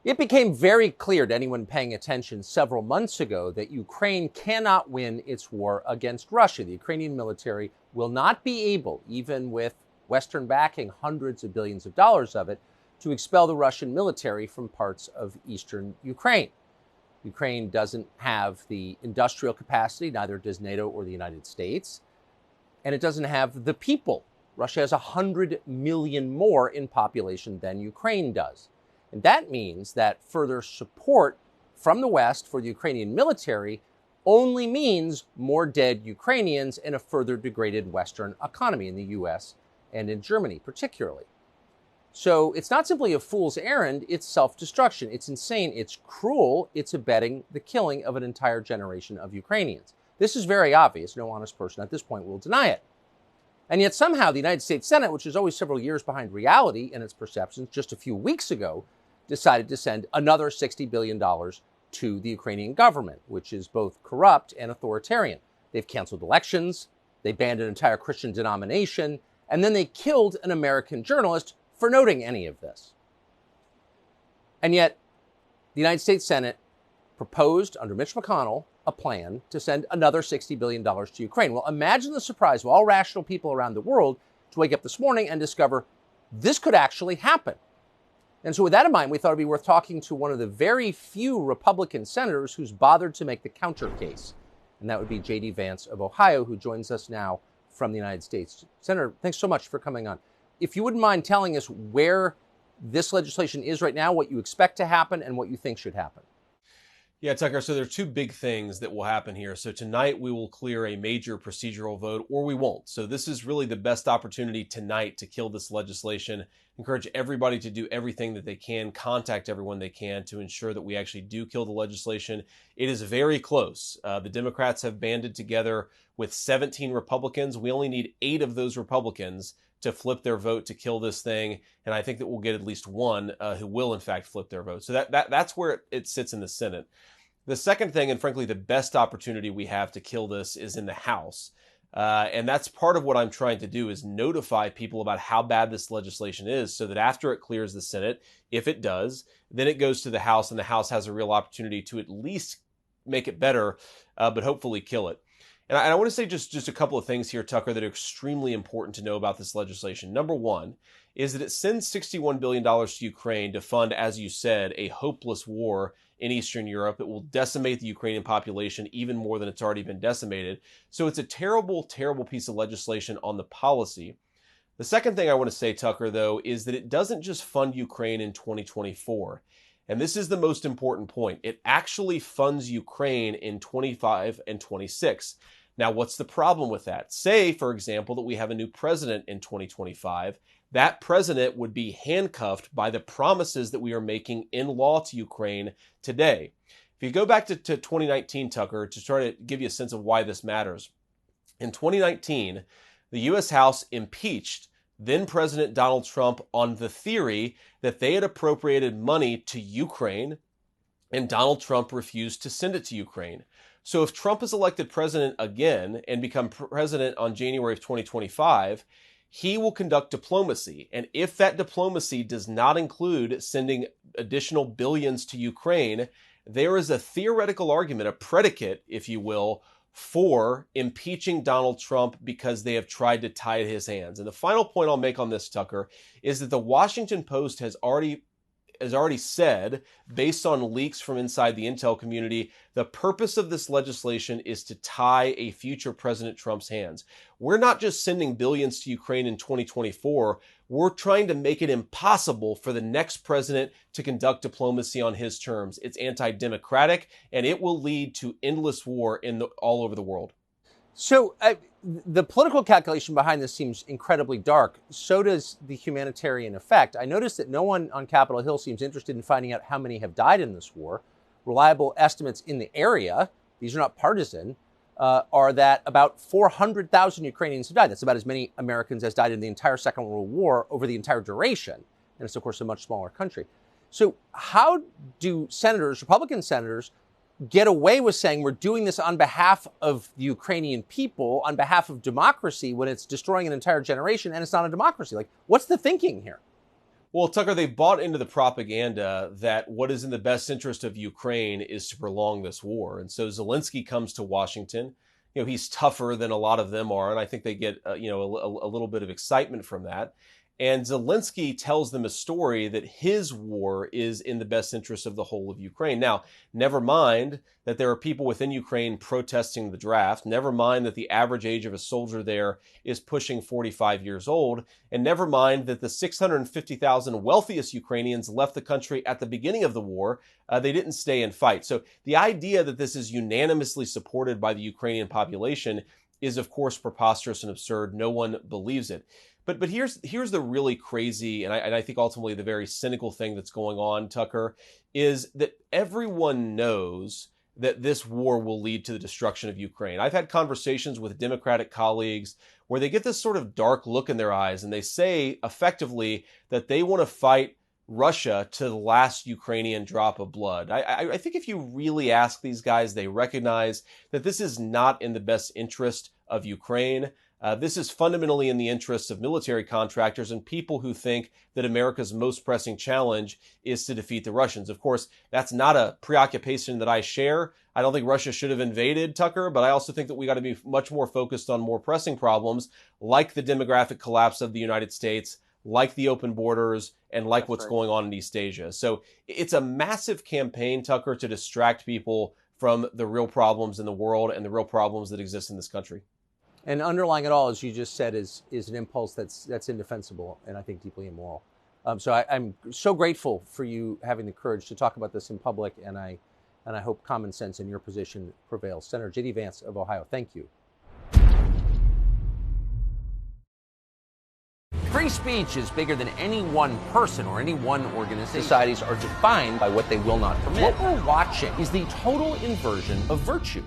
It became very clear to anyone paying attention several months ago that Ukraine cannot win its war against Russia. The Ukrainian military will not be able, even with Western backing, hundreds of billions of dollars of it, to expel the Russian military from parts of eastern Ukraine. Ukraine doesn't have the industrial capacity, neither does NATO or the United States, and it doesn't have the people. Russia has 100 million more in population than Ukraine does. And that means that further support from the West for the Ukrainian military only means more dead Ukrainians and a further degraded Western economy in the US and in Germany particularly. So it's not simply a fool's errand, it's self-destruction. It's insane, it's cruel, it's abetting the killing of an entire generation of Ukrainians. This is very obvious. No honest person at this point will deny it. And yet somehow the United States Senate, which is always several years behind reality in its perceptions, just a few weeks ago, decided to send another $60 billion to the Ukrainian government, which is both corrupt and authoritarian. They've canceled elections, they banned an entire Christian denomination, and then they killed an American journalist for noting any of this. And yet, the United States Senate proposed, under Mitch McConnell, a plan to send another $60 billion to Ukraine. Well, imagine the surprise of all rational people around the world to wake up this morning and discover this could actually happen. And so with that in mind, we thought it'd be worth talking to one of the very few Republican senators who's bothered to make the counter case. And that would be J.D. Vance of Ohio, who joins us now from the United States. Senator, thanks so much for coming on. If you wouldn't mind telling us where this legislation is right now, what you expect to happen, and what you think should happen. Yeah, Tucker, so there are two big things that will happen here. So tonight we will clear a major procedural vote, or we won't. So this is really the best opportunity tonight to kill this legislation. Encourage everybody to do everything that they can, contact everyone they can to ensure that we actually do kill the legislation. It is very close. The Democrats have banded together with 17 Republicans. We only need 8 of those Republicans to flip their vote to kill this thing. And I think that we'll get at least one who will, in fact, flip their vote. So that's where it sits in the Senate. The second thing, and frankly, the best opportunity we have to kill this is in the House. And that's part of what I'm trying to do is notify people about how bad this legislation is so that after it clears the Senate, if it does, then it goes to the House and the House has a real opportunity to at least make it better, but hopefully kill it. And I want to say just a couple of things here, Tucker, that are extremely important to know about this legislation. Number one is that it sends $61 billion to Ukraine to fund, as you said, a hopeless war in Eastern Europe. It will decimate the Ukrainian population even more than it's already been decimated. So it's a terrible, terrible piece of legislation on the policy. The second thing I want to say, Tucker, though, is that it doesn't just fund Ukraine in 2024. And this is the most important point. It actually funds Ukraine in 25 and 26. Now, what's the problem with that? Say, for example, that we have a new president in 2025. That president would be handcuffed by the promises that we are making in law to Ukraine today. If you go back to 2019, Tucker, to try to give you a sense of why this matters. In 2019, the U.S. House impeached then President Donald Trump on the theory that they had appropriated money to Ukraine and Donald Trump refused to send it to Ukraine. So if Trump is elected president again and become president on January of 2025, he will conduct diplomacy. And if that diplomacy does not include sending additional billions to Ukraine, there is a theoretical argument, a predicate, if you will, for impeaching Donald Trump because they have tried to tie his hands. And the final point I'll make on this, Tucker, is that the Washington Post has already said, based on leaks from inside the intel community, the purpose of this legislation is to tie a future President Trump's hands. We're not just sending billions to Ukraine in 2024. We're trying to make it impossible for the next president to conduct diplomacy on his terms. It's anti-democratic, and it will lead to endless war all over the world. So the political calculation behind this seems incredibly dark. So does the humanitarian effect. I noticed that no one on Capitol Hill seems interested in finding out how many have died in this war. Reliable estimates in the area, these are not partisan, are that about 400,000 Ukrainians have died. That's about as many Americans as died in the entire Second World War over the entire duration. And it's, of course, a much smaller country. So how do senators, Republican senators, get away with saying we're doing this on behalf of the Ukrainian people, on behalf of democracy, when it's destroying an entire generation and it's not a democracy? Like, what's the thinking here? Well, Tucker, they bought into the propaganda that what is in the best interest of Ukraine is to prolong this war. And so Zelensky comes to Washington. He's tougher than a lot of them are. And I think they get, a little bit of excitement from that. And Zelensky tells them a story that his war is in the best interest of the whole of Ukraine. Now, never mind that there are people within Ukraine protesting the draft. Never mind that the average age of a soldier there is pushing 45 years old. And never mind that the 650,000 wealthiest Ukrainians left the country at the beginning of the war. They didn't stay and fight. So the idea that this is unanimously supported by the Ukrainian population is, of course, preposterous and absurd. No one believes it. But here's the really crazy, and I think ultimately the very cynical thing that's going on, Tucker, is that everyone knows that this war will lead to the destruction of Ukraine. I've had conversations with Democratic colleagues where they get this sort of dark look in their eyes, and they say effectively that they want to fight Russia to the last Ukrainian drop of blood. I think if you really ask these guys, they recognize that this is not in the best interest of Ukraine. This is fundamentally in the interests of military contractors and people who think that America's most pressing challenge is to defeat the Russians. Of course, that's not a preoccupation that I share. I don't think Russia should have invaded, Tucker, but I also think that we got to be much more focused on more pressing problems like the demographic collapse of the United States, like the open borders, and like what's going on in East Asia. So it's a massive campaign, Tucker, to distract people from the real problems in the world and the real problems that exist in this country. And underlying it all, as you just said, is an impulse that's indefensible and I think deeply immoral. So I'm so grateful for you having the courage to talk about this in public, and I hope common sense in your position prevails. Senator J.D. Vance of Ohio, thank you. Free speech is bigger than any one person or any one organization. Societies are defined by what they will not permit. What we're watching is the total inversion of virtue.